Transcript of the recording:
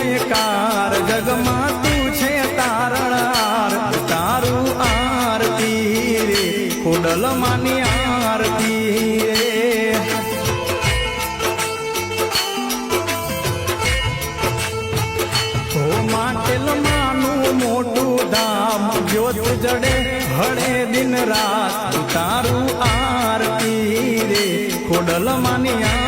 જયકાર જગમાં તું છે તારણાર તારું આરતી રે ખોડલ માની આરતી રે તો માટેલ માનું મોટું ધામ જ્યોત જડે હળે દિન રાત તારું આરતી રે ખોડલ માની